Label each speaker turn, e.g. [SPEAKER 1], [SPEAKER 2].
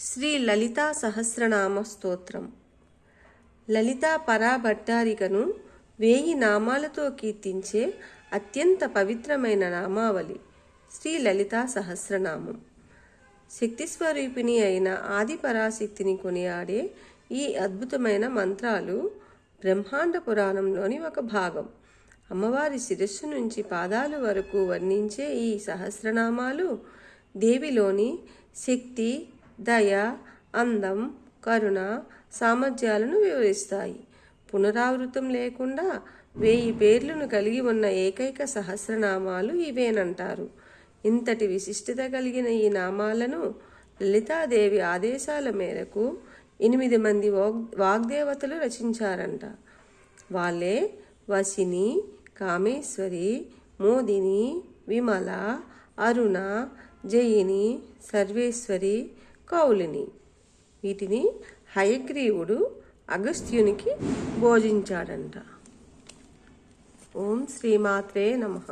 [SPEAKER 1] శ్రీ లలితా సహస్రనామ స్తోత్రం. లలితా పరాభట్టారికను 1000 నామాలతో కీర్తించే అత్యంత పవిత్రమైన నామావళి శ్రీ లలితా సహస్రనామం. శక్తి స్వరూపిణి అయిన ఆది పరాశక్తిని కొనియాడే ఈ అద్భుతమైన మంత్రాలు బ్రహ్మాండ పురాణంలోని ఒక భాగం. అమ్మవారి శిరస్సు నుంచి పాదాల వరకు వర్ణించే ఈ సహస్రనామాలు దేవిలోని శక్తి, దయ, అందం, కరుణ, సామర్థ్యాలను వివరిస్తాయి. పునరావృతం లేకుండా 1000 పేర్లను కలిగి ఉన్న ఏకైక సహస్రనామాలు ఇవేనంటారు. ఇంతటి విశిష్టత కలిగిన ఈ నామాలను లలితాదేవి ఆదేశాల మేరకు 8 మంది వాగ్దేవతలు రచించారంట. వాళ్ళే వశిని, కామేశ్వరి, మోదిని, విమల, అరుణ, జయిని, సర్వేశ్వరి, కౌలిని. వీటిని హయగ్రీవుడు అగస్త్యునికి బోధించాడంట. ఓం శ్రీమాత్రే నమః.